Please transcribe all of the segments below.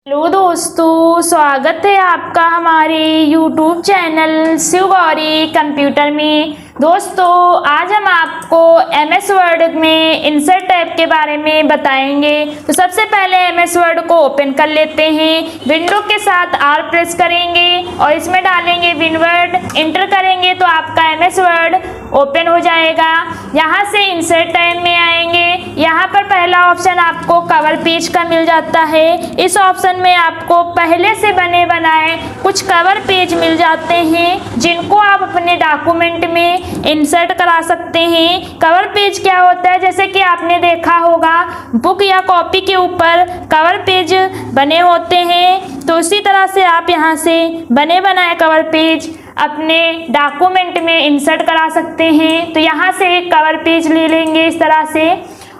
Hello दोस्तों, स्वागत है आपका हमारे YouTube channel Shiv Gauri computer में। दोस्तों, आज हम आपको MS वर्ड में इंसर्ट टैब के बारे में बताएंगे। तो सबसे पहले MS वर्ड को ओपन कर लेते हैं। विंडो के साथ R प्रेस करेंगे और इसमें डालेंगे विनवर्ड, एंटर करेंगे तो आपका MS वर्ड ओपन हो जाएगा। यहाँ से इंसर्ट टैब में आएंगे। यहाँ पर पहला ऑप्शन आपको कवर पेज का मिल जाता है। इस ऑप्शन में आपको पहले से बने बनाए कुछ कवर पेज मिल जाते हैं, जिनको आप अपने डॉक्यूमेंट में इंसर्ट करा सकते हैं। कवर पेज क्या होता है, जैसे कि आपने देखा होगा बुक या कॉपी के ऊपर कवर पेज बने होते हैं, तो उसी तरह से आप यहाँ से बने बनाए कवर पेज अपने डॉक्यूमेंट में इंसर्ट करा सकते हैं। तो यहाँ से एक कवर पेज ले लेंगे इस तरह से,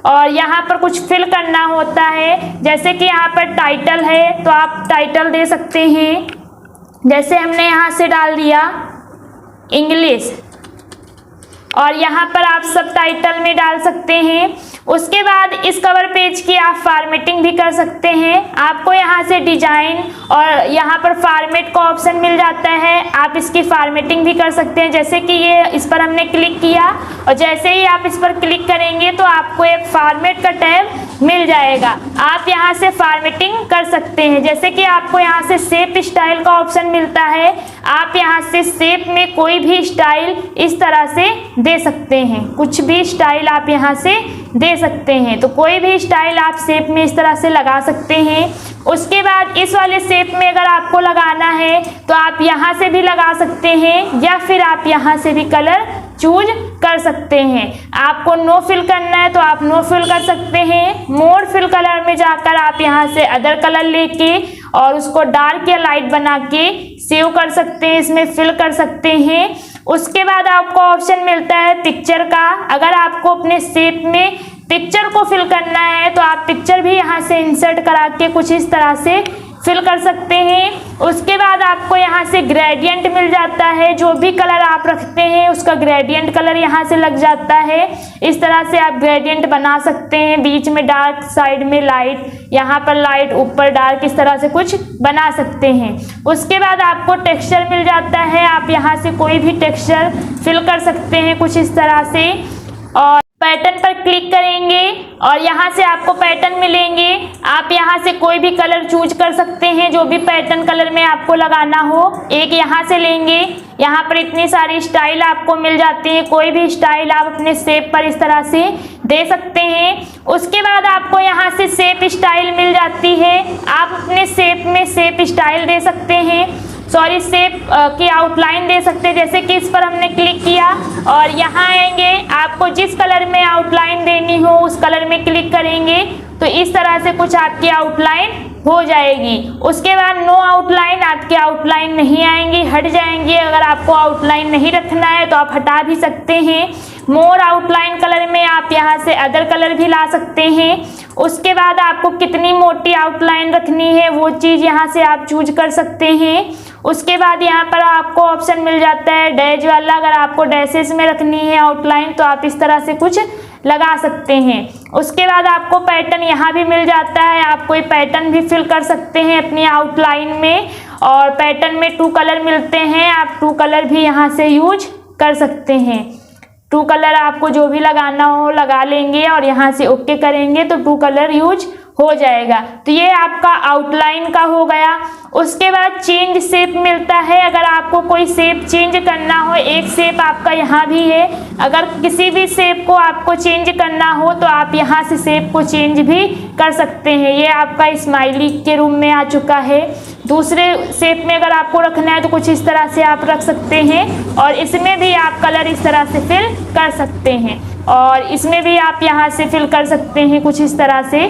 और यहाँ पर कुछ फिल करना होता है। जैसे कि यहाँ पर टाइटल है तो आप टाइटल दे सकते हैं, जैसे हमने यहाँ से डाल दिया इंग्लिश, और यहाँ पर आप सब टाइटल में डाल सकते हैं। उसके बाद इस कवर पेज की आप फॉर्मेटिंग भी कर सकते हैं। आपको यहाँ से डिजाइन और यहाँ पर फॉर्मेट का ऑप्शन मिल जाता है, आप इसकी फॉर्मेटिंग भी कर सकते हैं। जैसे कि ये इस पर हमने क्लिक किया और जैसे ही आप इस पर क्लिक करेंगे तो आपको एक फॉर्मेट का टैब मिल जाएगा। आप यहाँ से फॉर्मेटिंग कर सकते हैं। जैसे कि आपको यहाँ से शेप स्टाइल का ऑप्शन मिलता है, आप यहाँ से शेप में कोई भी स्टाइल इस तरह से दे सकते हैं। कुछ भी स्टाइल आप यहाँ से दे सकते हैं, तो कोई भी स्टाइल आप शेप में इस तरह से लगा सकते हैं। उसके बाद इस वाले शेप में अगर आपको लगाना है तो आप यहाँ से भी लगा सकते हैं, या फिर आप यहाँ से भी कलर चूज कर सकते हैं। आपको नो फिल करना है तो आप नो फिल कर सकते हैं। मोर फिल कलर में जाकर आप यहाँ से अदर कलर लेके और उसको डार्क या लाइट बना के सेव कर सकते हैं, इसमें फिल कर सकते हैं। उसके बाद आपको ऑप्शन मिलता है पिक्चर का। अगर आपको अपने शेप में पिक्चर को फिल करना है तो आप पिक्चर भी यहाँ से इंसर्ट करा के कुछ इस तरह से फिल कर सकते हैं। उसके बाद आपको यहाँ से ग्रेडियंट मिल जाता है, जो भी कलर आप रखते हैं उसका ग्रेडियंट कलर यहाँ से लग जाता है। इस तरह से आप ग्रेडियंट बना सकते हैं, बीच में डार्क, साइड में लाइट, यहाँ पर लाइट, ऊपर डार्क, इस तरह से कुछ बना सकते हैं। उसके बाद आपको टेक्सचर मिल जाता है, आप यहाँ से कोई भी टेक्सचर फिल कर सकते हैं कुछ इस तरह से। और पैटर्न पर क्लिक करेंगे और यहाँ से आपको पैटर्न मिलेंगे। आप यहाँ से कोई भी कलर चूज कर सकते हैं, जो भी पैटर्न कलर में आपको लगाना हो। एक यहाँ से लेंगे, यहाँ पर इतनी सारी स्टाइल आपको मिल जाती है, कोई भी स्टाइल आप अपने शेप पर इस तरह से दे सकते हैं। उसके बाद आपको यहाँ से शेप स्टाइल मिल जाती है, आप अपने शेप में शेप स्टाइल दे सकते हैं, सॉरी शेप की आउटलाइन दे सकते हैं। जैसे कि इस पर हमने क्लिक किया और यहाँ आएंगे, आपको जिस कलर में आउटलाइन देनी हो उस कलर में क्लिक करेंगे तो इस तरह से कुछ आपकी आउटलाइन हो जाएगी। उसके बाद नो आउटलाइन, आपकी आउटलाइन नहीं आएंगी, हट जाएंगी। अगर आपको आउटलाइन नहीं रखना है तो आप हटा भी सकते हैं। मोर आउटलाइन कलर में आप यहाँ से अदर कलर भी ला सकते हैं। उसके बाद आपको कितनी मोटी आउटलाइन रखनी है वो चीज़ यहाँ से आप चूज कर सकते हैं। उसके बाद यहाँ पर आपको ऑप्शन मिल जाता है डैश वाला, अगर आपको डैशेस में रखनी है आउटलाइन तो आप इस तरह से कुछ लगा सकते हैं। उसके बाद आपको पैटर्न यहाँ भी मिल जाता है, आप कोई पैटर्न भी फिल कर सकते हैं अपनी आउटलाइन में। और पैटर्न में 2 कलर मिलते हैं, आप 2 कलर भी यहाँ से यूज कर सकते हैं। 2 कलर आपको जो भी लगाना हो लगा लेंगे और यहाँ से ओके करेंगे तो 2 कलर यूज हो जाएगा। तो ये आपका आउटलाइन का हो गया। उसके बाद चेंज शेप मिलता है, अगर आपको कोई शेप चेंज करना हो, एक शेप आपका यहाँ भी है, अगर किसी भी शेप को आपको चेंज करना हो तो आप यहाँ से शेप को चेंज भी कर सकते हैं। ये आपका स्माइली के रूप में आ चुका है। दूसरे शेप में अगर आपको रखना है तो कुछ इस तरह से आप रख सकते हैं, और इसमें भी आप कलर इस तरह से फिल कर सकते हैं, और इसमें भी आप यहाँ से फिल कर सकते हैं कुछ इस तरह से,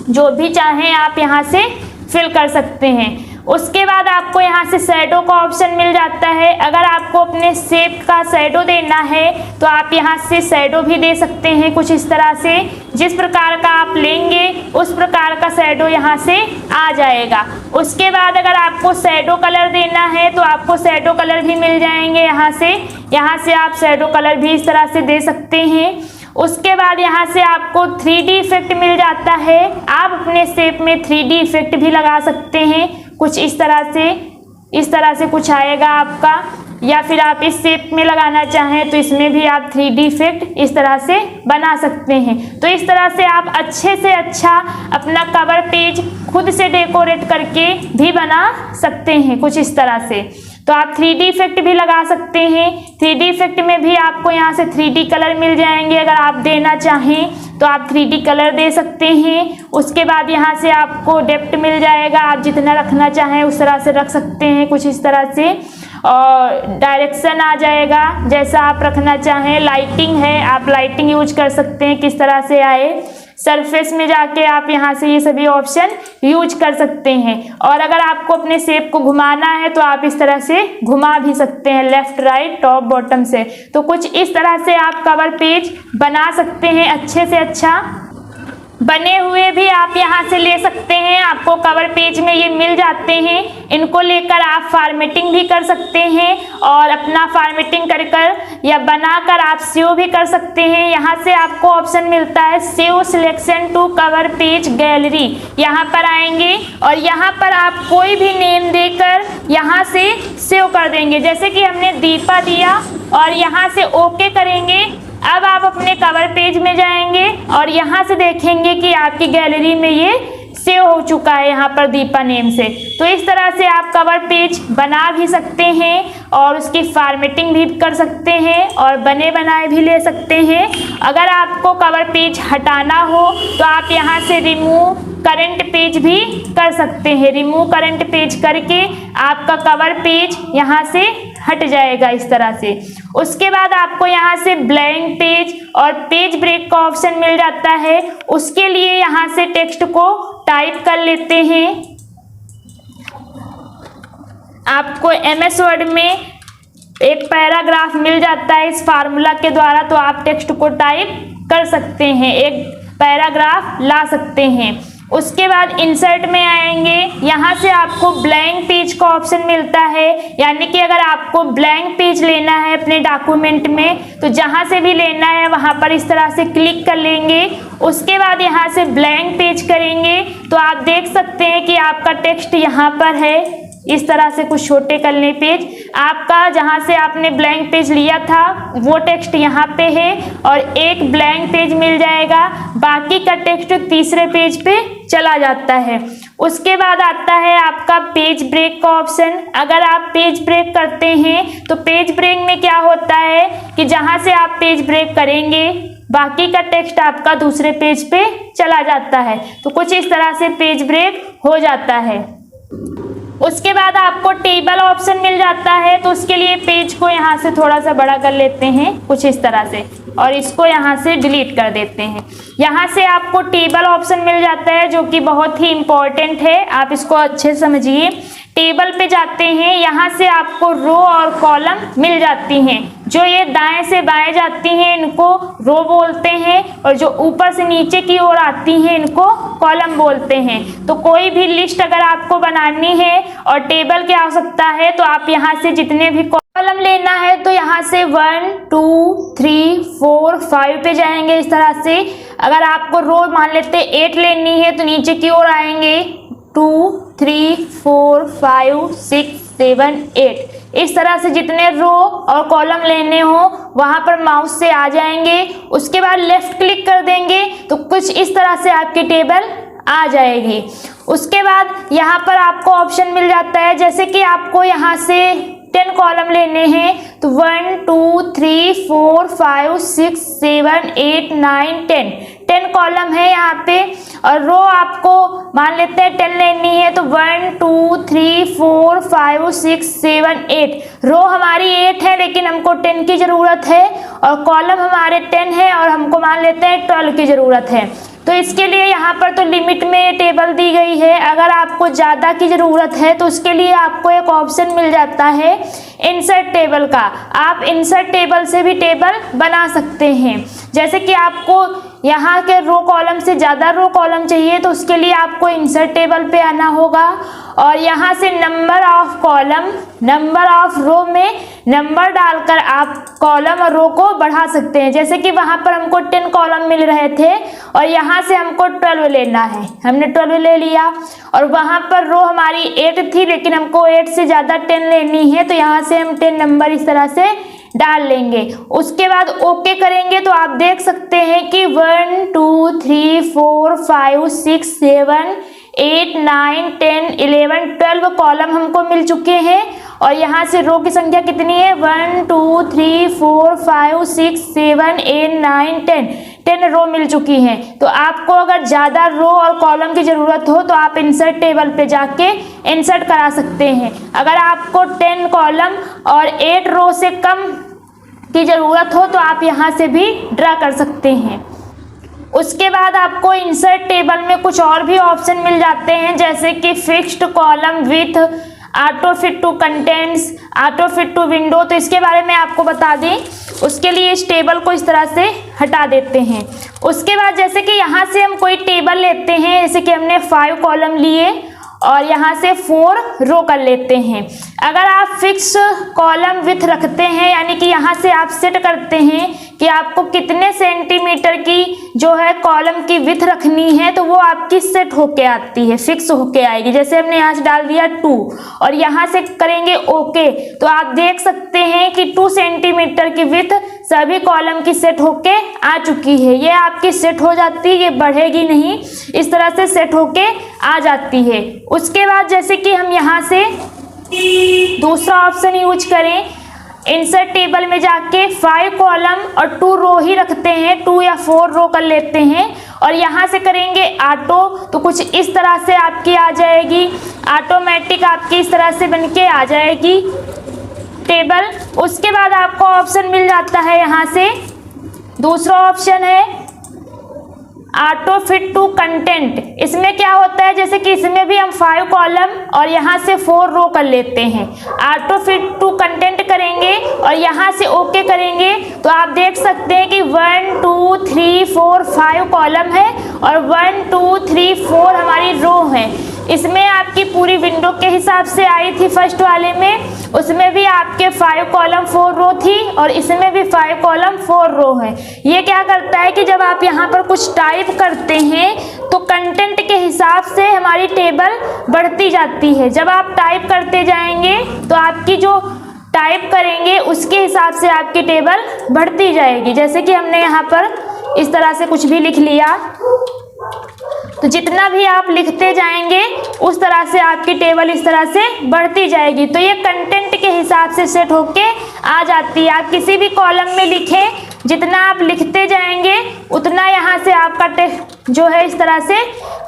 जो भी चाहें आप यहाँ से फिल कर सकते हैं। उसके बाद आपको यहाँ से शैडो का ऑप्शन मिल जाता है, अगर आपको अपने शेप का शैडो देना है तो आप यहाँ से शैडो भी दे सकते हैं कुछ इस तरह से। जिस प्रकार का आप लेंगे उस प्रकार का शैडो यहाँ से आ जाएगा। उसके बाद अगर आपको शैडो कलर देना है तो आपको शैडो कलर भी मिल जाएंगे यहाँ से आप शैडो कलर भी इस तरह से दे सकते हैं। उसके बाद यहाँ से आपको 3D इफेक्ट मिल जाता है। आप अपने शेप में 3D इफेक्ट भी लगा सकते हैं, कुछ इस तरह से कुछ आएगा आपका, या फिर आप इस शेप में लगाना चाहें तो इसमें भी आप 3D इफेक्ट इस तरह से बना सकते हैं। तो इस तरह से आप अच्छे से अच्छा अपना कवर पेज खुद से डेकोरेट करके भी बना सकते हैं, कुछ इस तरह से। तो आप 3D इफेक्ट भी लगा सकते हैं। 3D इफेक्ट में भी आपको यहाँ से 3D कलर मिल जाएंगे, अगर आप देना चाहें तो आप 3D कलर दे सकते हैं। उसके बाद यहाँ से आपको डेप्थ मिल जाएगा, आप जितना रखना चाहें उस तरह से रख सकते हैं, कुछ इस तरह से। और डायरेक्शन आ जाएगा जैसा आप रखना चाहें। लाइटिंग है, आप लाइटिंग यूज कर सकते हैं किस तरह से आए। सरफेस में जाके आप यहाँ से ये सभी ऑप्शन यूज कर सकते हैं। और अगर आपको अपने शेप को घुमाना है तो आप इस तरह से घुमा भी सकते हैं, लेफ्ट राइट टॉप बॉटम से। तो कुछ इस तरह से आप कवर पेज बना सकते हैं अच्छे से अच्छा। बने हुए भी आप यहाँ से ले सकते हैं, आपको कवर पेज में ये मिल जाते हैं। इनको लेकर आप फॉर्मेटिंग भी कर सकते हैं और अपना फॉर्मेटिंग कर या बनाकर आप सेव भी कर सकते हैं। यहाँ से आपको ऑप्शन मिलता है save selection to cover page gallery. यहाँ पर आएंगे और यहाँ पर आप कोई भी नेम देकर यहाँ से सेव कर देंगे। जैसे कि हमने दीपा दिया और यहाँ से ओके करेंगे। अब आप अपने कवर पेज में जाएंगे और यहाँ से देखेंगे कि आपकी गैलरी में ये सेव हो चुका है यहाँ पर दीपा नेम से। तो इस तरह से आप कवर पेज बना भी सकते हैं और उसकी फॉर्मेटिंग भी कर सकते हैं और बने बनाए भी ले सकते हैं। अगर आपको कवर पेज हटाना हो तो आप यहाँ से रिमूव करंट पेज भी कर सकते हैं। रिमूव करंट पेज करके आपका कवर पेज यहाँ से हट जाएगा इस तरह से। उसके बाद आपको यहाँ से ब्लैंक पेज और पेज ब्रेक का ऑप्शन मिल जाता है। उसके लिए यहाँ से टेक्स्ट को टाइप कर लेते हैं। आपको MS वर्ड में एक पैराग्राफ मिल जाता है इस फार्मूला के द्वारा, तो आप टेक्स्ट को टाइप कर सकते हैं, एक पैराग्राफ ला सकते हैं। उसके बाद इंसर्ट में आएंगे, यहाँ से आपको ब्लैंक पेज का ऑप्शन मिलता है। यानी कि अगर आपको ब्लैंक पेज लेना है अपने डॉक्यूमेंट में तो जहाँ से भी लेना है वहाँ पर इस तरह से क्लिक कर लेंगे। उसके बाद यहाँ से ब्लैंक पेज करेंगे तो आप देख सकते हैं कि आपका टेक्स्ट यहाँ पर है। इस तरह से कुछ छोटे करने पेज आपका जहाँ से आपने ब्लैंक पेज लिया था वो टेक्स्ट यहाँ पे है और एक ब्लैंक पेज मिल जाएगा। बाकी का टेक्स्ट तीसरे पेज पे चला जाता है। उसके बाद आता है आपका पेज ब्रेक का ऑप्शन। अगर आप पेज ब्रेक करते हैं तो पेज ब्रेक में क्या होता है कि जहाँ से आप पेज ब्रेक करेंगे बाकी का टेक्स्ट आपका दूसरे पेज पे चला जाता है। तो कुछ इस तरह से पेज ब्रेक हो जाता है। उसके बाद आपको टेबल ऑप्शन मिल जाता है, तो उसके लिए पेज को यहाँ से थोड़ा सा बड़ा कर लेते हैं कुछ इस तरह से और इसको यहाँ से डिलीट कर देते हैं। यहाँ से आपको टेबल ऑप्शन मिल जाता है जो कि बहुत ही इम्पोर्टेंट है, आप इसको अच्छे से समझिए। टेबल पे जाते हैं, यहाँ से आपको रो और कॉलम मिल जाती हैं। जो ये दाएं से बाएं जाती हैं इनको रो बोलते हैं और जो ऊपर से नीचे की ओर आती हैं इनको कॉलम बोलते हैं। तो कोई भी लिस्ट अगर आपको बनानी है और टेबल की आवश्यकता है तो आप यहाँ से जितने भी कॉलम लेना है तो यहाँ से 1 2 3 4 5 पे जाएंगे इस तरह से। अगर आपको रो मान लेते 8 लेनी है तो नीचे की ओर आएंगे 2 3 4 5 6 7 8। इस तरह से जितने रो और कॉलम लेने हो वहां पर माउस से आ जाएंगे। उसके बाद लेफ्ट क्लिक कर देंगे तो कुछ इस तरह से आपकी टेबल आ जाएगी। उसके बाद यहाँ पर आपको ऑप्शन मिल जाता है, जैसे कि आपको यहाँ से 10 कॉलम लेने हैं तो 1 2 3 4 5 6 7 8 9 10 कॉलम है यहाँ पे। और रो आपको मान लेते हैं 10 लेनी है तो 1 2 3 4 5 6 7 8। रो हमारी 8 है लेकिन हमको 10 की ज़रूरत है और कॉलम हमारे 10 है और हमको मान लेते हैं 12 की ज़रूरत है। तो इसके लिए यहाँ पर तो लिमिट में टेबल दी गई है। अगर आपको ज़्यादा की ज़रूरत है तो उसके लिए आपको एक ऑप्शन मिल जाता है इंसर्ट टेबल का। आप इंसर्ट टेबल से भी टेबल बना सकते हैं। जैसे कि आपको यहाँ के रो कॉलम से ज़्यादा रो कॉलम चाहिए तो उसके लिए आपको इंसर्ट टेबल पे आना होगा और यहाँ से number of column, number of row में नंबर डालकर आप कॉलम और रो को बढ़ा सकते हैं। जैसे कि वहाँ पर हमको 10 कॉलम मिल रहे थे और यहाँ से हमको 12 लेना है, हमने 12 ले लिया और वहाँ पर रो हमारी 8 थी लेकिन हमको 8 से ज़्यादा 10 लेनी है तो यहाँ से हम 10 नंबर इस तरह से डाल लेंगे। उसके बाद ओके करेंगे तो आप देख सकते हैं कि 1 2 3 4 5 6 7 8 9 10 11 12 कॉलम हमको मिल चुके हैं और यहाँ से रो की संख्या कितनी है 1 2 3 4 5 6 7 8 9 10 रो मिल चुकी हैं। तो आपको अगर ज़्यादा रो और कॉलम की ज़रूरत हो तो आप इंसर्ट टेबल पे जाके इंसर्ट करा सकते हैं। अगर आपको 10 कॉलम और 8 रो से कम की ज़रूरत हो तो आप यहाँ से भी ड्रा कर सकते हैं। उसके बाद आपको इंसर्ट टेबल में कुछ और भी ऑप्शन मिल जाते हैं जैसे कि fixed column with, auto fit to contents, auto fit to window. तो इसके बारे में आपको बता दें, उसके लिए इस टेबल को इस तरह से हटा देते हैं। उसके बाद जैसे कि यहाँ से हम कोई टेबल लेते हैं, जैसे कि हमने 5 कॉलम लिए और यहाँ से 4 रो कर लेते हैं। अगर आप फिक्स कॉलम विथ रखते हैं यानी कि यहाँ से आप सेट करते हैं कि आपको कितने सेंटीमीटर की जो है कॉलम की विथ रखनी है तो वो आपकी सेट होके आती है, फिक्स होके आएगी। जैसे हमने यहाँ से डाल दिया 2 और यहाँ से करेंगे ओके तो आप देख सकते हैं कि 2 सेंटीमीटर की विथ सभी कॉलम की सेट होके आ चुकी है। ये आपकी सेट हो जाती है, ये बढ़ेगी नहीं, इस तरह से सेट होके आ जाती है। उसके बाद जैसे कि हम यहाँ से दूसरा ऑप्शन यूज करें, इंसर्ट टेबल में जाके 5 कॉलम और 2 रो ही रखते हैं, 2 या 4 रो कर लेते हैं और यहाँ से करेंगे ऑटो तो कुछ इस तरह से आपकी आ जाएगी, ऑटोमेटिक आपकी इस तरह से बनके आ जाएगी टेबल। उसके बाद आपको ऑप्शन मिल जाता है यहाँ से, दूसरा ऑप्शन है ऑटो फिट टू कंटेंट। इसमें क्या होता है, जैसे कि इसमें भी हम 5 कॉलम और यहाँ से 4 रो कर लेते हैं, ऑटो फिट टू कंटेंट करेंगे और यहाँ से ओके करेंगे तो आप देख सकते हैं कि 1 2 3 4 5 कॉलम है और 1 2 3 4 हमारी रो है। इसमें आपकी पूरी विंडो के हिसाब से आई थी फर्स्ट वाले में, उसमें भी आपके 5 कॉलम 4 रो थी और इसमें भी 5 कॉलम 4 रो है। ये क्या करता है कि जब आप यहाँ पर कुछ टाइप करते हैं तो कंटेंट के हिसाब से हमारी टेबल बढ़ती जाती है। जब आप टाइप करते जाएंगे तो आपकी जो टाइप करेंगे उसके हिसाब से आपकी टेबल बढ़ती जाएगी। जैसे कि हमने यहाँ पर इस तरह से कुछ भी लिख लिया तो जितना भी आप लिखते जाएंगे उस तरह से आपकी टेबल इस तरह से बढ़ती जाएगी। तो ये कंटेंट के हिसाब से सेट होके आ जाती है। आप किसी भी कॉलम में लिखें, जितना आप लिखते जाएंगे उतना यहाँ से आपका टेक्स्ट जो है इस तरह से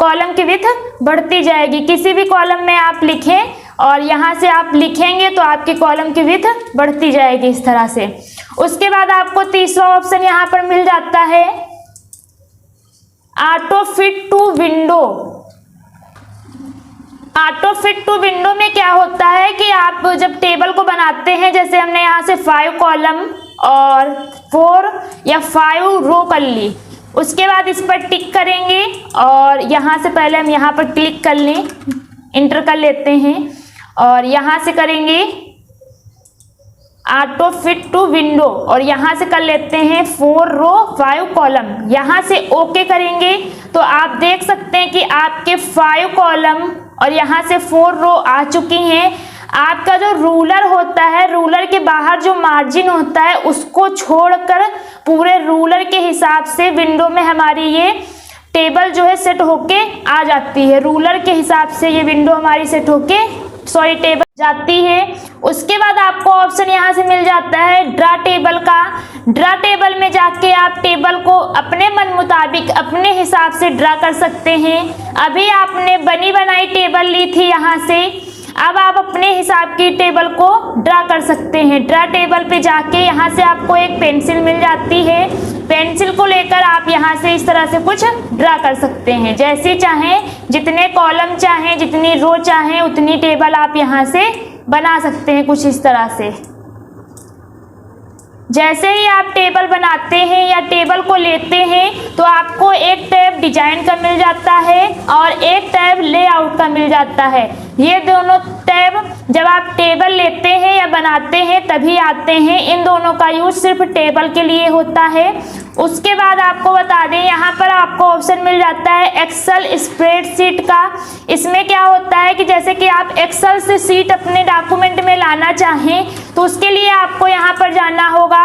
कॉलम की विड्थ बढ़ती जाएगी। किसी भी कॉलम में आप लिखें और यहाँ से आप लिखेंगे तो आपकी कॉलम की विड्थ बढ़ती जाएगी इस तरह से। उसके बाद आपको तीसरा ऑप्शन यहाँ पर मिल जाता है auto fit to window. Auto fit to window में क्या होता है कि आप जब टेबल को बनाते हैं, जैसे हमने यहाँ से 5 कॉलम और 4 या 5 रो कर ली, उसके बाद इस पर टिक करेंगे और यहाँ से पहले हम यहाँ पर क्लिक कर लें, इंटर कर लेते हैं और यहाँ से करेंगे ऑटो फिट टू विंडो और यहाँ से कर लेते हैं 4 रो 5 कॉलम। यहाँ से ओके करेंगे तो आप देख सकते हैं कि आपके 5 कॉलम और यहाँ से 4 रो आ चुकी हैं। आपका जो रूलर होता है, रूलर के बाहर जो मार्जिन होता है उसको छोड़कर पूरे रूलर के हिसाब से विंडो में हमारी ये टेबल जो है सेट होके आ जाती है। रूलर के हिसाब से ये विंडो हमारी सेट होके टेबल जाती है। उसके बाद आपको ऑप्शन यहाँ से मिल जाता है ड्रा टेबल का। ड्रा टेबल में जाके आप टेबल को अपने मन मुताबिक अपने हिसाब से ड्रा कर सकते हैं। अभी आपने बनी बनाई टेबल ली थी यहाँ से, अब आप अपने हिसाब की टेबल को ड्रा कर सकते हैं। ड्रा टेबल पे जाके यहाँ से आपको एक पेंसिल मिल जाती है, पेंसिल को लेकर आप यहाँ से इस तरह से कुछ ड्रा कर सकते हैं। जैसे चाहें, जितने कॉलम चाहें, जितनी रो चाहें उतनी टेबल आप यहाँ से बना सकते हैं कुछ इस तरह से। जैसे ही आप टेबल बनाते हैं या टेबल को लेते हैं तो आपको एक टैब डिजाइन का मिल जाता है और एक टैब लेआउट का मिल जाता है। ये दोनों टैब जब आप टेबल लेते हैं या बनाते हैं तभी आते हैं। इन दोनों का यूज सिर्फ टेबल के लिए होता है। उसके बाद आपको बता दें, यहाँ पर आपको ऑप्शन मिल जाता है एक्सेल स्प्रेडशीट का। इसमें क्या होता है कि जैसे कि आप एक्सेल से सीट अपने डॉक्यूमेंट में लाना चाहें तो उसके लिए आपको यहाँ पर जाना होगा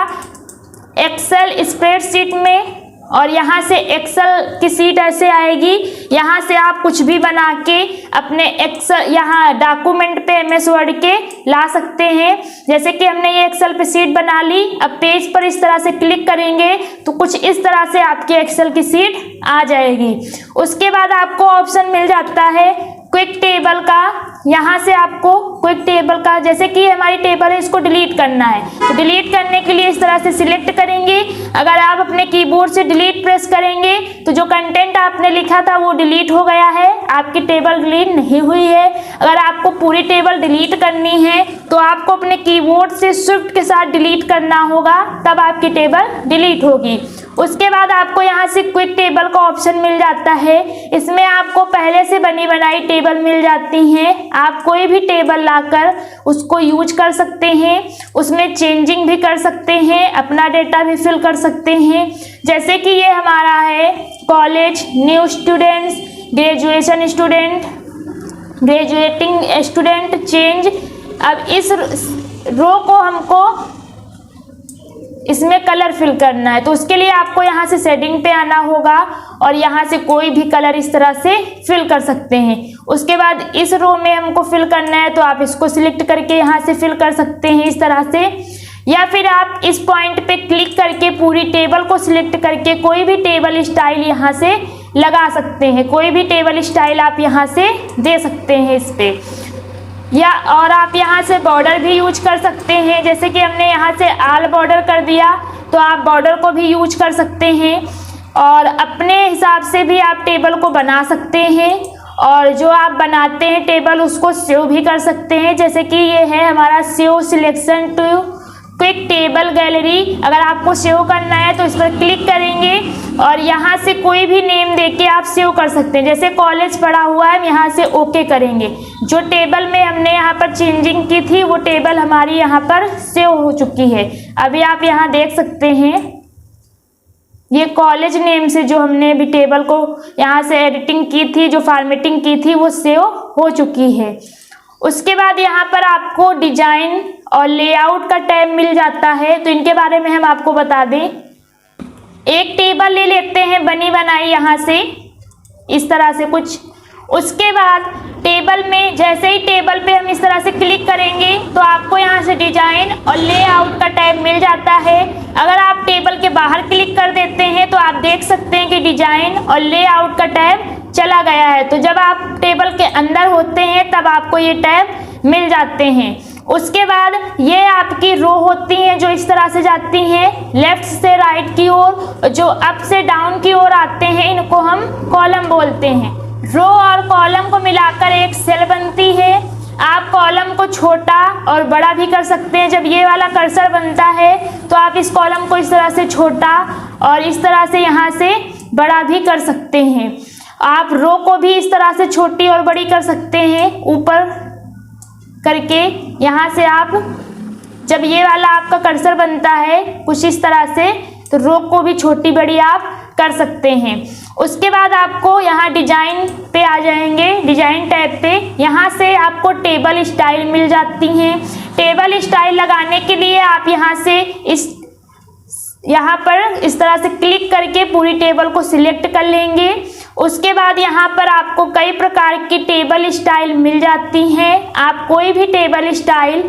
एक्सेल स्प्रेडशीट में, और यहाँ से एक्सेल की सीट ऐसे आएगी। यहाँ से आप कुछ भी बना के अपने एक्सेल यहाँ डॉक्यूमेंट पे एमएस वर्ड के ला सकते हैं। जैसे कि हमने ये एक्सेल पे सीट बना ली, अब पेज पर इस तरह से क्लिक करेंगे तो कुछ इस तरह से आपकी एक्सेल की सीट आ जाएगी। उसके बाद आपको ऑप्शन मिल जाता है क्विक टेबल का। यहाँ से आपको क्विक टेबल का, जैसे कि हमारी टेबल है इसको डिलीट करना है तो डिलीट करने के लिए इस तरह से सिलेक्ट करेंगे। अगर आप अपने कीबोर्ड से डिलीट प्रेस करेंगे तो जो कंटेंट आपने लिखा था वो डिलीट हो गया है, आपकी टेबल डिलीट नहीं हुई है। अगर आपको पूरी टेबल डिलीट करनी है तो आपको अपने कीबोर्ड से शिफ्ट के साथ डिलीट करना होगा, तब आपकी टेबल डिलीट होगी। उसके बाद आपको यहाँ से क्विक टेबल का ऑप्शन मिल जाता है। इसमें आपको पहले से बनी बनाई टेबल मिल जाती हैं। आप कोई भी टेबल लाकर उसको यूज कर सकते हैं, उसमें चेंजिंग भी कर सकते हैं, अपना डेटा भी फिल कर सकते हैं। जैसे कि ये हमारा है college, new students, graduation student, graduating student, change. अब इस रो को हमको इसमें कलर फिल करना है तो उसके लिए आपको यहाँ से सेटिंग पे आना होगा और यहाँ से कोई भी कलर इस तरह से फिल कर सकते हैं। उसके बाद इस रो में हमको फिल करना है तो आप इसको सिलेक्ट करके यहाँ से फिल कर सकते हैं इस तरह से, या फिर आप इस पॉइंट पे क्लिक करके पूरी टेबल को सिलेक्ट करके कोई भी टेबल स्टाइल यहाँ से लगा सकते हैं। कोई भी टेबल स्टाइल आप यहाँ से दे सकते हैं इस पे, या और आप यहाँ से बॉर्डर भी यूज कर सकते हैं। जैसे कि हमने यहाँ से आल बॉर्डर कर दिया तो आप बॉर्डर को भी यूज कर सकते हैं और अपने हिसाब से भी आप टेबल को बना सकते हैं, और जो आप बनाते हैं टेबल उसको सेव भी कर सकते हैं। जैसे कि ये है हमारा save selection to quick table gallery. अगर आपको सेव करना है तो इस पर क्लिक करेंगे और यहाँ से कोई भी नेम देके आप सेव कर सकते हैं। जैसे कॉलेज पड़ा हुआ है, हम यहाँ से ओके करेंगे। जो टेबल में हमने यहाँ पर चेंजिंग की थी वो टेबल हमारी यहाँ पर सेव हो चुकी है। अभी आप यहाँ देख सकते हैं ये कॉलेज नेम से जो हमने अभी टेबल को यहाँ से एडिटिंग की थी, जो फॉर्मेटिंग की थी वो सेव हो चुकी है। उसके बाद यहाँ पर आपको डिजाइन और लेआउट का टैब मिल जाता है, तो इनके बारे में हम आपको बता दें। एक टेबल ले लेते हैं बनी बनाई यहाँ से इस तरह से कुछ। उसके बाद टेबल में जैसे ही टेबल पे हम इस तरह से क्लिक करेंगे तो आपको यहाँ से डिजाइन और लेआउट का टैब मिल जाता है। अगर आप टेबल के बाहर क्लिक कर देते हैं तो आप देख सकते हैं कि डिजाइन और लेआउट का टैब चला गया है। तो जब आप टेबल के अंदर होते हैं तब आपको ये टैब मिल जाते हैं। उसके बाद ये आपकी रो होती हैं जो इस तरह से जाती हैं लेफ्ट से राइट की ओर, जो अप से डाउन की ओर आते हैं इनको हम कॉलम बोलते हैं। रो और कॉलम को मिलाकर एक सेल बनती है। आप कॉलम को छोटा और बड़ा भी कर सकते हैं। जब ये वाला कर्सर बनता है तो आप इस कॉलम को इस तरह से छोटा और इस तरह से यहाँ से बड़ा भी कर सकते हैं। आप रो को भी इस तरह से छोटी और बड़ी कर सकते हैं ऊपर करके। यहाँ से आप जब ये वाला आपका कर्सर बनता है कुछ इस तरह से तो रो को भी छोटी बड़ी आप कर सकते हैं। उसके बाद आपको यहाँ डिजाइन पे आ जाएंगे, डिजाइन टैब पे। यहाँ से आपको टेबल स्टाइल मिल जाती हैं। टेबल स्टाइल लगाने के लिए आप यहाँ से यहाँ पर इस तरह से क्लिक करके पूरी टेबल को सिलेक्ट कर लेंगे। उसके बाद यहाँ पर आपको कई प्रकार की टेबल स्टाइल मिल जाती हैं। आप कोई भी टेबल स्टाइल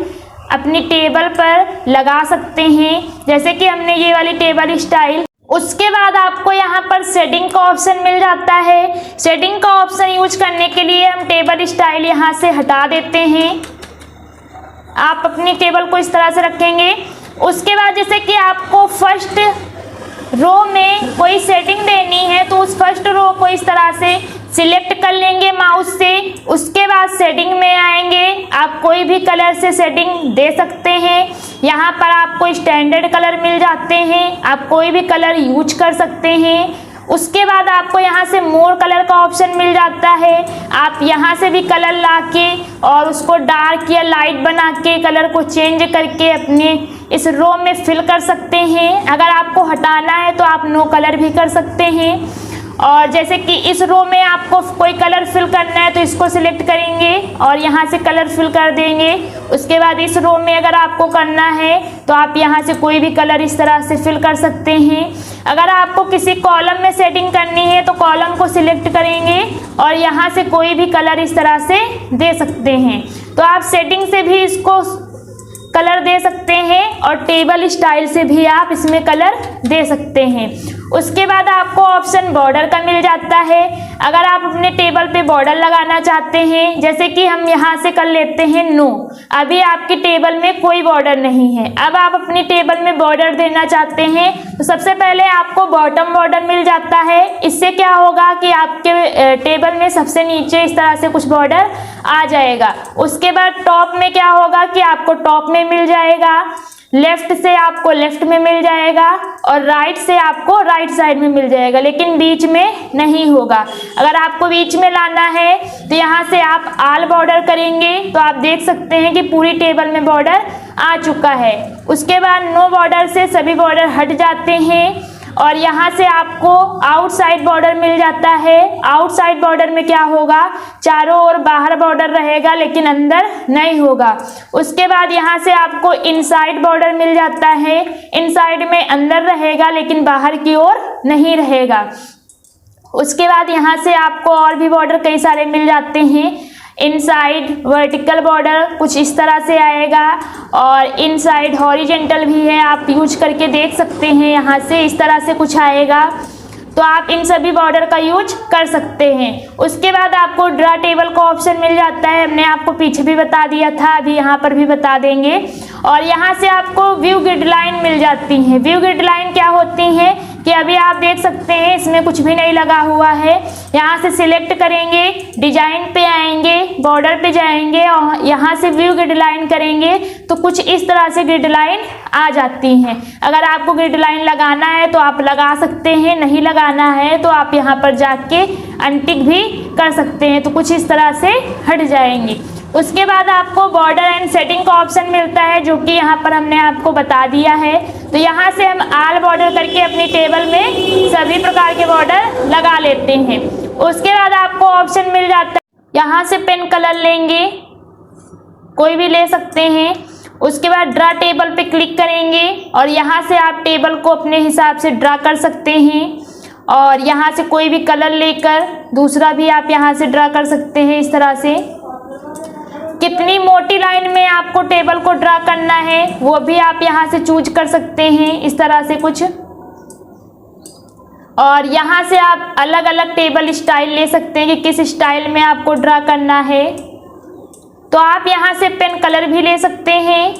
अपनी टेबल पर लगा सकते हैं, जैसे कि हमने ये वाली टेबल स्टाइल। उसके बाद आपको यहाँ पर शेडिंग का ऑप्शन मिल जाता है। शेडिंग का ऑप्शन यूज करने के लिए हम टेबल स्टाइल यहाँ से हटा देते हैं। आप अपनी टेबल को इस तरह से रखेंगे। उसके बाद जैसे कि आपको फर्स्ट रो में कोई सेटिंग देनी है तो उस फर्स्ट रो को इस तरह से सिलेक्ट कर लेंगे माउस से। उसके बाद सेटिंग में आएंगे, आप कोई भी कलर से सेटिंग दे सकते हैं। यहाँ पर आपको स्टैंडर्ड कलर मिल जाते हैं, आप कोई भी कलर यूज कर सकते हैं। उसके बाद आपको यहाँ से मोर कलर का ऑप्शन मिल जाता है, आप यहाँ से भी कलर लाके और उसको डार्क या लाइट बना के कलर को चेंज करके अपने इस रो में फिल कर सकते हैं। अगर आपको हटाना है तो आप नो कलर भी कर सकते हैं। और जैसे कि इस रो में आपको कोई कलर फिल करना है तो इसको सिलेक्ट करेंगे और यहाँ से कलर फिल कर देंगे। उसके बाद इस रो में अगर आपको करना है तो आप यहाँ से कोई भी कलर इस तरह से फिल कर सकते हैं। अगर आपको किसी कॉलम में सेटिंग करनी है तो कॉलम को सिलेक्ट करेंगे और यहाँ से कोई भी कलर इस तरह से दे सकते हैं। तो आप सेटिंग से भी इसको कलर दे सकते हैं और टेबल स्टाइल से भी आप इसमें कलर दे सकते हैं। उसके बाद आपको ऑप्शन बॉर्डर का मिल जाता है। अगर आप अपने टेबल पे बॉर्डर लगाना चाहते हैं, जैसे कि हम यहाँ से कर लेते हैं नो, अभी आपकी टेबल में कोई बॉर्डर नहीं है। अब आप अपनी टेबल में बॉर्डर देना चाहते हैं तो सबसे पहले आपको बॉटम बॉर्डर मिल जाता है। इससे क्या होगा कि आपके टेबल में सबसे नीचे इस तरह से कुछ बॉर्डर आ जाएगा। उसके बाद टॉप में क्या होगा कि आपको टॉप में मिल जाएगा, लेफ्ट से आपको लेफ्ट में मिल जाएगा और राइट से आपको राइट साइड में मिल जाएगा, लेकिन बीच में नहीं होगा। अगर आपको बीच में लाना है तो यहाँ से आप ऑल बॉर्डर करेंगे तो आप देख सकते हैं कि पूरी टेबल में बॉर्डर आ चुका है। उसके बाद नो बॉर्डर से सभी बॉर्डर हट जाते हैं और यहाँ से आपको आउटसाइड बॉर्डर मिल जाता है। आउटसाइड बॉर्डर में क्या होगा, चारों ओर बाहर बॉर्डर रहेगा लेकिन अंदर नहीं होगा। उसके बाद यहाँ से आपको इनसाइड बॉर्डर मिल जाता है। इनसाइड में अंदर रहेगा लेकिन बाहर की ओर नहीं रहेगा। उसके बाद यहाँ से आपको और भी बॉर्डर कई सारे मिल जाते हैं। इनसाइड वर्टिकल बॉर्डर कुछ इस तरह से आएगा और इनसाइड हॉरिजेंटल भी है, आप यूज करके देख सकते हैं। यहाँ से इस तरह से कुछ आएगा, तो आप इन सभी बॉर्डर का यूज कर सकते हैं। उसके बाद आपको ड्रा टेबल का ऑप्शन मिल जाता है, हमने आपको पीछे भी बता दिया था, अभी यहाँ पर भी बता देंगे। और यहाँ से आपको व्यू ग्रिड लाइन मिल जाती हैं। व्यू ग्रिड लाइन क्या होती हैं कि अभी आप देख सकते हैं इसमें कुछ भी नहीं लगा हुआ है। यहाँ से सिलेक्ट करेंगे, डिजाइन पे आएंगे, बॉर्डर पे जाएंगे और यहाँ से व्यू ग्रिड लाइन करेंगे तो कुछ इस तरह से ग्रिड लाइन आ जाती हैं। अगर आपको ग्रिड लाइन लगाना है तो आप लगा सकते हैं, नहीं लगाना है तो आप यहाँ पर जाके अनटिक भी कर सकते हैं, तो कुछ इस तरह से हट जाएंगे। उसके बाद आपको बॉर्डर एंड सेटिंग का ऑप्शन मिलता है जो कि यहाँ पर हमने आपको बता दिया है। तो यहाँ से हम ऑल बॉर्डर करके अपनी टेबल में सभी प्रकार के बॉर्डर लगा लेते हैं। उसके बाद आपको ऑप्शन मिल जाता है, यहाँ से पेन कलर लेंगे, कोई भी ले सकते हैं। उसके बाद ड्रा टेबल पे क्लिक करेंगे और यहाँ से आप टेबल को अपने हिसाब से ड्रा कर सकते हैं और यहाँ से कोई भी कलर लेकर दूसरा भी आप यहाँ से ड्रा कर सकते हैं। इस तरह से कितनी मोटी लाइन में आपको टेबल को ड्रा करना है वो भी आप यहाँ से चूज कर सकते हैं, इस तरह से कुछ। और यहाँ से आप अलग अलग टेबल स्टाइल ले सकते हैं कि किस स्टाइल में आपको ड्रा करना है। तो आप यहाँ से पेन कलर भी ले सकते हैं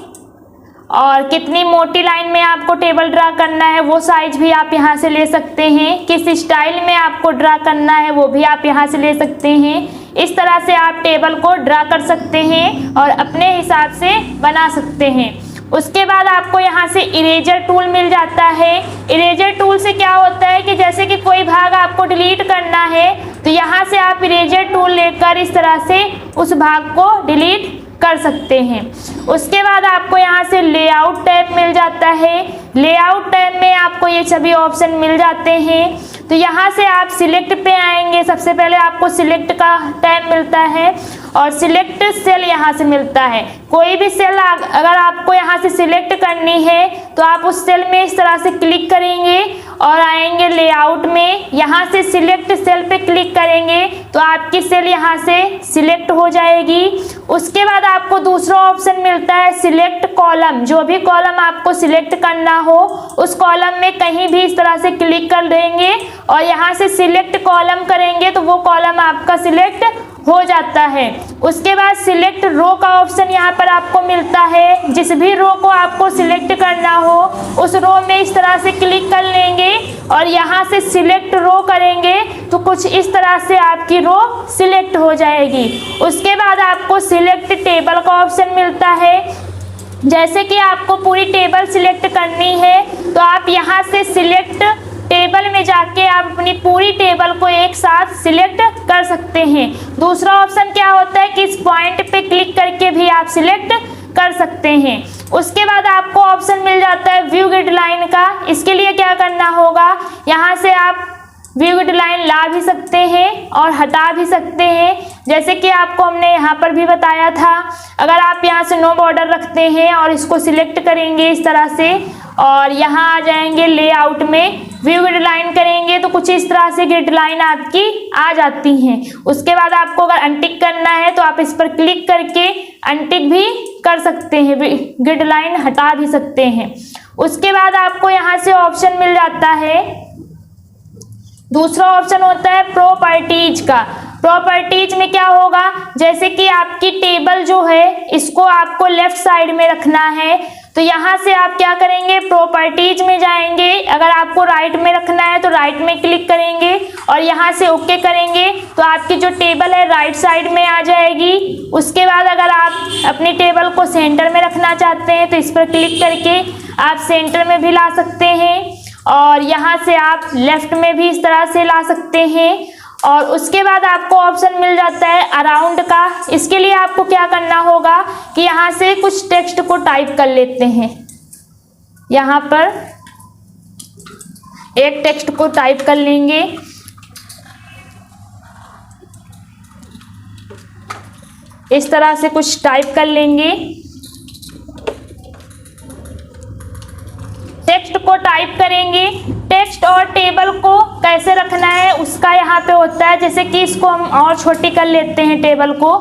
और कितनी मोटी लाइन में आपको टेबल ड्रा करना है वो साइज भी आप यहाँ से ले सकते हैं। किस स्टाइल में आपको ड्रा करना है वो भी आप यहाँ से ले सकते हैं। इस तरह से आप टेबल को ड्रा कर सकते हैं और अपने हिसाब से बना सकते हैं। उसके बाद आपको यहाँ से इरेजर टूल मिल जाता है। इरेजर टूल से क्या होता है कि जैसे कि कोई भाग आपको डिलीट करना है तो यहाँ से आप इरेजर टूल लेकर इस तरह से उस भाग को डिलीट कर सकते हैं। उसके बाद आपको यहाँ से लेआउट टैब मिल जाता है। लेआउट टैब में आपको ये सभी ऑप्शन मिल जाते हैं। तो यहाँ से आप सिलेक्ट पे आएंगे, सबसे पहले आपको सिलेक्ट का टैब मिलता है और सिलेक्ट सेल यहाँ से मिलता है। कोई भी सेल अगर आपको यहाँ से सिलेक्ट करनी है तो आप उस सेल में इस तरह से क्लिक करेंगे और आएंगे लेआउट में, यहाँ से सिलेक्ट सेल पे क्लिक करेंगे तो आपकी सेल यहाँ से सिलेक्ट हो जाएगी। उसके बाद आपको दूसरा ऑप्शन मिलता है सिलेक्ट कॉलम। जो भी कॉलम आपको सिलेक्ट करना हो उस कॉलम में कहीं भी इस तरह से क्लिक कर देंगे और यहाँ से सिलेक्ट कॉलम करेंगे तो वो कॉलम आपका सिलेक्ट हो जाता है। उसके बाद सिलेक्ट रो का ऑप्शन यहाँ पर आपको मिलता है। जिस भी रो को आपको सिलेक्ट करना हो उस रो में इस तरह से क्लिक कर लेंगे और यहाँ से सिलेक्ट रो करेंगे तो कुछ इस तरह से आपकी रो सिलेक्ट हो जाएगी। उसके बाद आपको सिलेक्ट टेबल का ऑप्शन मिलता है। जैसे कि आपको पूरी टेबल सिलेक्ट करनी है तो आप यहाँ से सिलेक्ट टेबल में जाके आप अपनी पूरी टेबल को एक साथ सिलेक्ट कर सकते हैं। दूसरा ऑप्शन क्या होता है कि इस पॉइंट पे क्लिक करके भी आप सिलेक्ट कर सकते हैं। उसके बाद आपको ऑप्शन मिल जाता है व्यू गाइडलाइन का। इसके लिए क्या करना होगा, यहाँ से आप व्यू गाइडलाइन ला भी सकते हैं और हटा भी सकते हैं। जैसे कि आपको हमने यहाँ पर भी बताया था, अगर आप यहाँ से नो बॉर्डर रखते हैं और इसको सिलेक्ट करेंगे इस तरह से और यहाँ आ जाएंगे लेआउट में व्यू गाइडलाइन करेंगे तो कुछ इस तरह से गाइडलाइन आपकी आ जाती हैं। उसके बाद आपको अगर अनटिक करना है तो आप इस पर क्लिक करके अनटिक भी कर सकते हैं, गाइडलाइन हटा भी सकते हैं। उसके बाद आपको यहाँ से ऑप्शन मिल जाता है, दूसरा ऑप्शन होता है प्रॉपर्टीज का। प्रॉपर्टीज में क्या होगा, जैसे कि आपकी टेबल जो है इसको आपको लेफ्ट साइड में रखना है तो यहाँ से आप क्या करेंगे, प्रॉपर्टीज में जाएंगे। अगर आपको राइट में रखना है तो राइट में क्लिक करेंगे और यहाँ से ओके करेंगे तो आपकी जो टेबल है राइट साइड में आ जाएगी। उसके बाद अगर आप अपनी टेबल को सेंटर में रखना चाहते हैं तो इस पर क्लिक करके आप सेंटर में भी ला सकते हैं और यहाँ से आप लेफ्ट में भी इस तरह से ला सकते हैं। और उसके बाद आपको ऑप्शन मिल जाता है अराउंड का। इसके लिए आपको क्या करना होगा कि यहाँ से कुछ टेक्स्ट को टाइप कर लेते हैं। यहाँ पर एक टेक्स्ट को टाइप कर लेंगे। इस तरह से कुछ टाइप कर लेंगे। टेक्स्ट को टाइप करेंगे। टेक्स्ट और टेबल को कैसे रखना है उसका यहाँ पे होता है। जैसे कि इसको हम और छोटी कर लेते हैं टेबल को,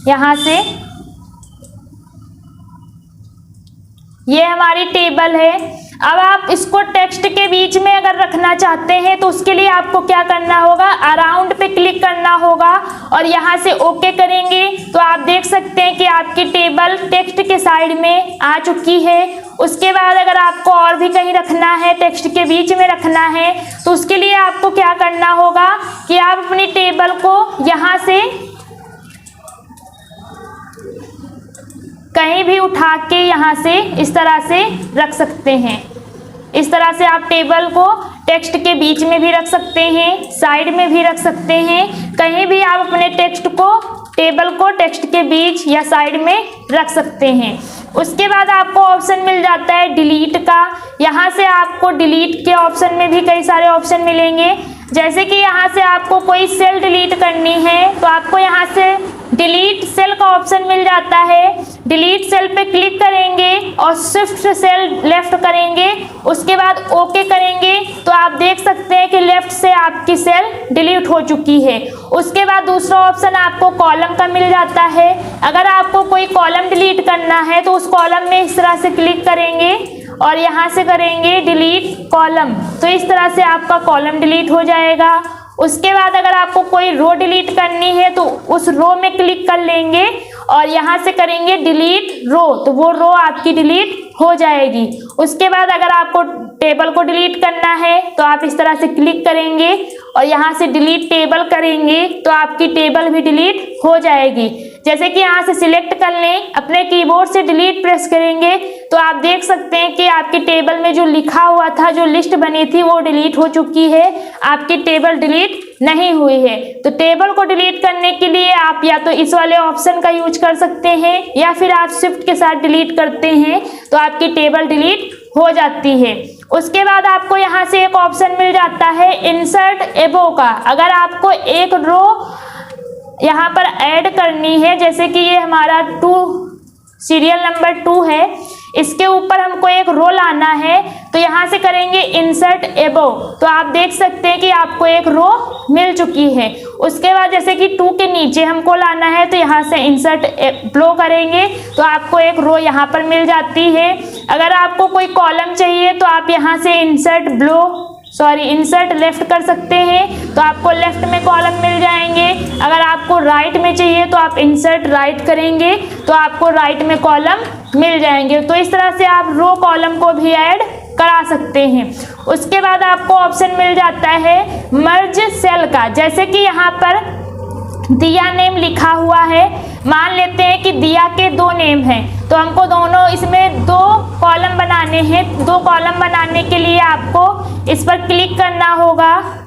यहाँ से ये हमारी टेबल है। अब आप इसको टेक्स्ट के बीच में अगर रखना चाहते हैं तो उसके लिए आपको क्या करना होगा, अराउंड पे क्लिक करना होगा और यहाँ से ओके करेंगे तो आप देख सकते हैं कि आपकी टेबल टेक्स्ट के साइड में आ चुकी है। उसके बाद अगर आपको और भी कहीं रखना है, टेक्स्ट के बीच में रखना है तो उसके लिए आपको क्या करना होगा कि आप अपनी टेबल को यहाँ से कहीं भी उठा के यहाँ से इस तरह से रख सकते हैं। इस तरह से आप टेबल को टेक्स्ट के बीच में भी रख सकते हैं, साइड में भी रख सकते हैं, कहीं भी आप अपने टेबल को टेक्स्ट के बीच या साइड में रख सकते हैं। उसके बाद आपको ऑप्शन मिल जाता है डिलीट का। यहाँ से आपको डिलीट के ऑप्शन में भी कई सारे ऑप्शन मिलेंगे। जैसे कि यहाँ से आपको कोई सेल डिलीट करनी है तो आपको यहाँ से डिलीट सेल का ऑप्शन मिल जाता है। डिलीट सेल पे क्लिक करेंगे और शिफ्ट सेल लेफ्ट करेंगे, उसके बाद ओके करेंगे तो आप देख सकते हैं कि लेफ्ट से आपकी सेल डिलीट हो चुकी है। उसके बाद दूसरा ऑप्शन आपको कॉलम का मिल जाता है। अगर आपको कोई कॉलम डिलीट करना है तो उस कॉलम में इस तरह से क्लिक करेंगे और यहाँ से करेंगे डिलीट कॉलम तो इस तरह से आपका कॉलम डिलीट हो जाएगा। उसके बाद अगर आपको कोई रो डिलीट करनी है तो उस रो में क्लिक कर लेंगे और यहाँ से करेंगे डिलीट रो तो वो रो आपकी डिलीट हो जाएगी। उसके बाद अगर आपको टेबल को डिलीट करना है तो आप इस तरह से क्लिक करेंगे और यहाँ से डिलीट टेबल करेंगे तो आपकी टेबल भी डिलीट हो जाएगी। जैसे कि यहाँ से सिलेक्ट कर लें, अपने कीबोर्ड से डिलीट प्रेस करेंगे तो आप देख सकते हैं कि आपकी टेबल में जो लिखा हुआ था, जो लिस्ट बनी थी वो डिलीट हो चुकी है, आपकी टेबल डिलीट नहीं हुई है। तो टेबल को डिलीट करने के लिए आप या तो इस वाले ऑप्शन का यूज कर सकते हैं या फिर आप शिफ्ट के साथ डिलीट करते हैं तो आपकी टेबल डिलीट हो जाती है। उसके बाद आपको यहाँ से एक ऑप्शन मिल जाता है इंसर्ट एबो का। अगर आपको एक रो यहाँ पर ऐड करनी है, जैसे कि ये हमारा सीरियल नंबर 2 है, इसके ऊपर हमको एक रो लाना है तो यहाँ से करेंगे इंसर्ट एबो तो आप देख सकते हैं कि आपको एक रो मिल चुकी है। उसके बाद जैसे कि 2 के नीचे हमको लाना है तो यहाँ से इंसर्ट बिलो करेंगे तो आपको एक रो यहाँ पर मिल जाती है। अगर आपको कोई कॉलम चाहिए तो आप यहाँ से इंसर्ट बिलो इंसर्ट लेफ्ट कर सकते हैं तो आपको लेफ्ट में कॉलम मिल जाएंगे। अगर आपको राइट में चाहिए तो आप इंसर्ट राइट करेंगे तो आपको राइट में कॉलम मिल जाएंगे। तो इस तरह से आप रो कॉलम को भी ऐड करा सकते हैं। उसके बाद आपको ऑप्शन मिल जाता है मर्ज सेल का। जैसे कि यहाँ पर दिया नेम लिखा हुआ है, मान लेते हैं कि दिया के 2 नेम हैं तो हमको दोनों इसमें 2 कॉलम बनाने हैं। 2 कॉलम बनाने के लिए आपको इस पर क्लिक करना होगा।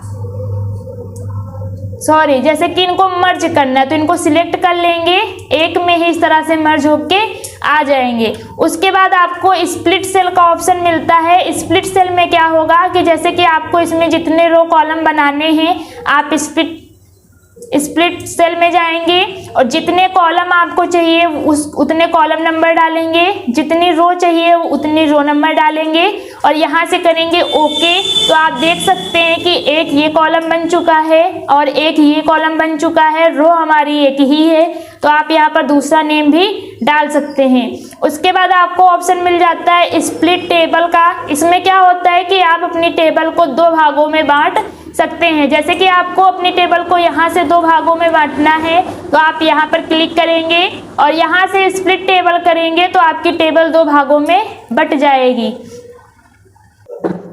जैसे कि इनको मर्ज करना है तो इनको सिलेक्ट कर लेंगे, एक में ही इस तरह से मर्ज होके आ जाएंगे। उसके बाद आपको स्प्लिट सेल का ऑप्शन मिलता है। स्प्लिट सेल में क्या होगा कि जैसे कि आपको इसमें जितने रो कॉलम बनाने हैं आप स्प्लिट सेल में जाएंगे और जितने कॉलम आपको चाहिए उतने कॉलम नंबर डालेंगे, जितनी रो चाहिए उतनी रो नंबर डालेंगे और यहाँ से करेंगे ओके। तो आप देख सकते हैं कि एक ये कॉलम बन चुका है और एक ये कॉलम बन चुका है, रो हमारी एक ही है। तो आप यहाँ पर दूसरा नेम भी डाल सकते हैं। उसके बाद आपको ऑप्शन मिल जाता है स्प्लिट टेबल का। इसमें क्या होता है कि आप अपनी टेबल को 2 भागों में बांट सकते हैं। जैसे कि आपको अपनी टेबल को यहाँ से 2 भागों में बांटना है तो आप यहाँ पर क्लिक करेंगे और यहाँ से स्प्लिट टेबल करेंगे तो आपकी टेबल 2 भागों में बट जाएगी।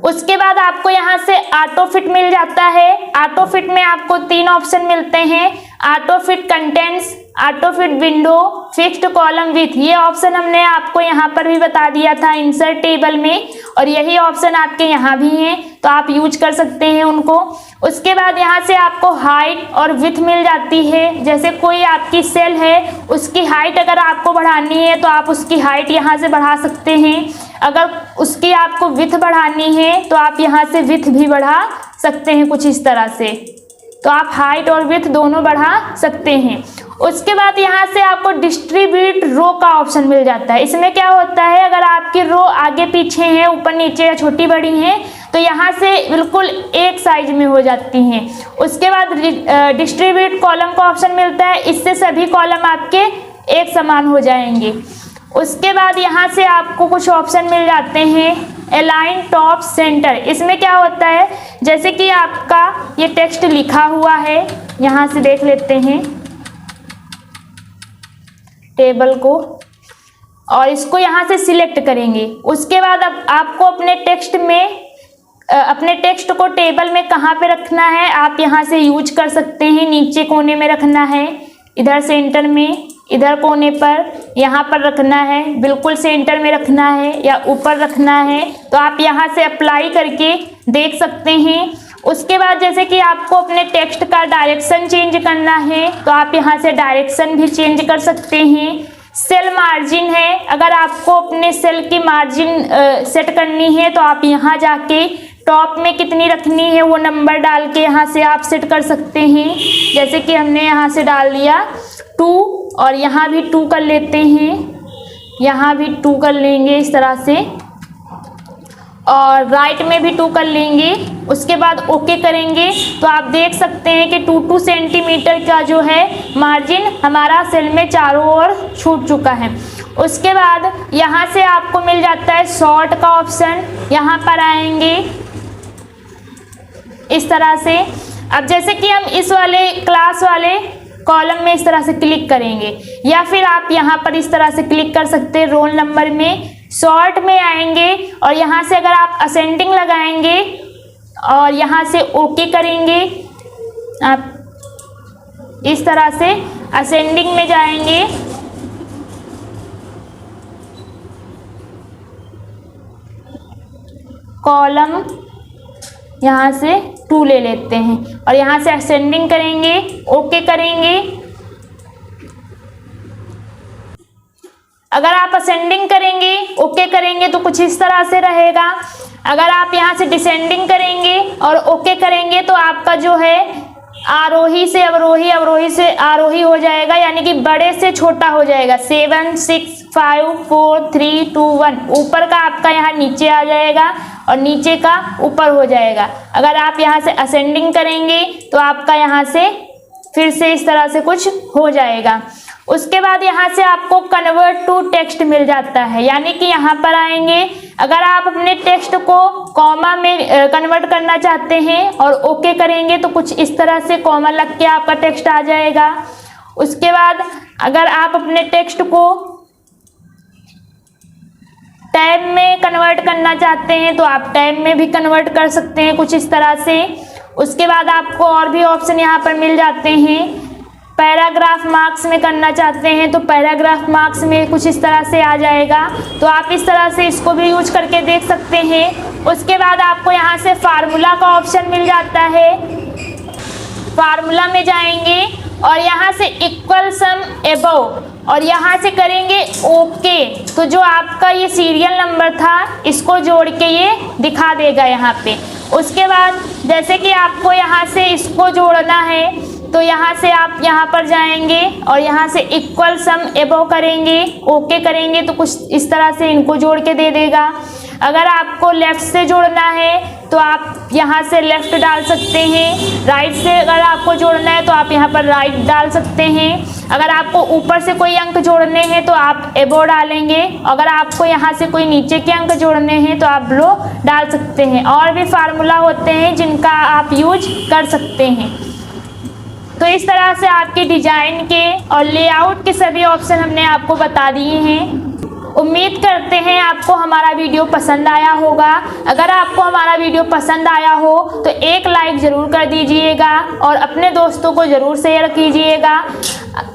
उसके बाद आपको यहाँ से ऑटो फिट मिल जाता है। ऑटो फिट में आपको 3 ऑप्शन मिलते हैं, auto fit contents, auto fit window, fixed column with. ये ऑप्शन हमने आपको यहाँ पर भी बता दिया था इंसर्ट टेबल में और यही ऑप्शन आपके यहाँ भी हैं तो आप यूज कर सकते हैं उनको। उसके बाद यहाँ से आपको हाइट और विथ मिल जाती है। जैसे कोई आपकी सेल है उसकी हाइट अगर आपको बढ़ानी है तो आप उसकी हाइट यहाँ से बढ़ा सकते हैं। अगर उसकी आपको विथ बढ़ानी है तो आप यहाँ से विथ भी बढ़ा सकते हैं कुछ इस तरह से। तो आप हाइट और विथ दोनों बढ़ा सकते हैं। उसके बाद यहाँ से आपको डिस्ट्रीब्यूट रो का ऑप्शन मिल जाता है। इसमें क्या होता है अगर आपकी रो आगे पीछे है, ऊपर नीचे या छोटी बड़ी है तो यहाँ से बिल्कुल एक साइज में हो जाती हैं। उसके बाद डिस्ट्रीब्यूट कॉलम का ऑप्शन मिलता है, इससे सभी कॉलम आपके एक समान हो जाएंगे। उसके बाद यहाँ से आपको कुछ ऑप्शन मिल जाते हैं अलाइन टॉप सेंटर। इसमें क्या होता है जैसे कि आपका ये टेक्स्ट लिखा हुआ है, यहाँ से देख लेते हैं टेबल को और इसको यहाँ से सिलेक्ट करेंगे। उसके बाद अब आपको अपने टेक्स्ट को टेबल में कहाँ पे रखना है आप यहाँ से यूज कर सकते हैं। नीचे कोने में रखना है, इधर सेंटर में, इधर कोने पर, यहाँ पर रखना है, बिल्कुल सेंटर में रखना है या ऊपर रखना है। तो आप यहाँ से अप्लाई करके देख सकते हैं। उसके बाद जैसे कि आपको अपने टेक्स्ट का डायरेक्शन चेंज करना है तो आप यहाँ से डायरेक्शन भी चेंज कर सकते हैं। सेल मार्जिन है, अगर आपको अपने सेल की मार्जिन सेट करनी है तो आप यहाँ जाके टॉप में कितनी रखनी है वो नंबर डाल के यहाँ से आप सेट कर सकते हैं। जैसे कि हमने यहाँ से डाल दिया 2 और यहाँ भी 2 कर लेते हैं, यहाँ भी 2 कर लेंगे इस तरह से और राइट में भी 2 कर लेंगे। उसके बाद ओके करेंगे तो आप देख सकते हैं कि 2 सेंटीमीटर का जो है मार्जिन हमारा सेल में चारों ओर छूट चुका है। उसके बाद यहाँ से आपको मिल जाता है शॉर्ट का ऑप्शन, यहाँ पर आएंगे इस तरह से। अब जैसे कि हम इस वाले क्लास वाले कॉलम में इस तरह से क्लिक करेंगे या फिर आप यहाँ पर इस तरह से क्लिक कर सकते हैं रोल नंबर में, शॉर्ट में आएंगे और यहाँ से अगर आप असेंडिंग लगाएंगे और यहाँ से ओके करेंगे, आप इस तरह से असेंडिंग में जाएंगे कॉलम यहाँ से 2 ले लेते हैं और यहाँ से असेंडिंग करेंगे, ओके करेंगे। अगर आप असेंडिंग करेंगे, ओके करेंगे तो कुछ इस तरह से रहेगा। अगर आप यहाँ से डिसेंडिंग करेंगे और ओके करेंगे तो आपका जो है आरोही से अवरोही, अवरोही से आरोही हो जाएगा, यानी कि बड़े से छोटा हो जाएगा। 7 6 5 4 3 2 1 ऊपर का आपका यहाँ नीचे आ जाएगा और नीचे का ऊपर हो जाएगा। अगर आप यहाँ से असेंडिंग करेंगे तो आपका यहाँ से फिर से इस तरह से कुछ हो जाएगा। उसके बाद यहाँ से आपको कन्वर्ट टू टेक्स्ट मिल जाता है, यानी कि यहाँ पर आएंगे। अगर आप अपने टेक्स्ट को कॉमा में कन्वर्ट करना चाहते हैं और ओके करेंगे तो कुछ इस तरह से कॉमा लग के आपका टेक्स्ट आ जाएगा। उसके बाद अगर आप अपने टेक्स्ट को टैब में कन्वर्ट करना चाहते हैं तो आप टैब में भी कन्वर्ट कर सकते हैं कुछ इस तरह से। उसके बाद आपको और भी ऑप्शन यहाँ पर मिल जाते हैं। पैराग्राफ मार्क्स में करना चाहते हैं तो पैराग्राफ मार्क्स में कुछ इस तरह से आ जाएगा, तो आप इस तरह से इसको भी यूज करके देख सकते हैं। उसके बाद आपको यहाँ से फार्मूला का ऑप्शन मिल जाता है। फार्मूला में जाएंगे और यहाँ से इक्वल सम एबव और यहाँ से करेंगे ओके, तो जो आपका ये सीरियल नंबर था इसको जोड़ के ये दिखा देगा यहाँ पे। उसके बाद जैसे कि आपको यहाँ से इसको जोड़ना है तो यहाँ से आप यहाँ पर जाएंगे और यहाँ से इक्वल सम एबव करेंगे, ओके करेंगे तो कुछ इस तरह से इनको जोड़ के दे देगा। अगर आपको लेफ़्ट से जोड़ना है तो आप यहाँ से लेफ़्ट डाल सकते हैं। राइट से अगर आपको जोड़ना है तो आप यहाँ पर राइट डाल सकते हैं। अगर आपको ऊपर से कोई अंक जोड़ने हैं तो आप एबो डालेंगे। अगर आपको यहाँ से कोई नीचे के अंक जोड़ने हैं तो आप बिलो डाल सकते हैं। और भी फार्मूला होते हैं जिनका आप यूज कर सकते हैं। तो इस तरह से आपके डिजाइन के और लेआउट के सभी ऑप्शन हमने आपको बता दिए हैं। उम्मीद करते हैं आपको हमारा वीडियो पसंद आया होगा। अगर आपको हमारा वीडियो पसंद आया हो तो एक लाइक ज़रूर कर दीजिएगा और अपने दोस्तों को ज़रूर शेयर कीजिएगा।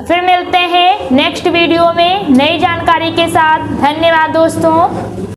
फिर मिलते हैं नेक्स्ट वीडियो में नई जानकारी के साथ। धन्यवाद दोस्तों।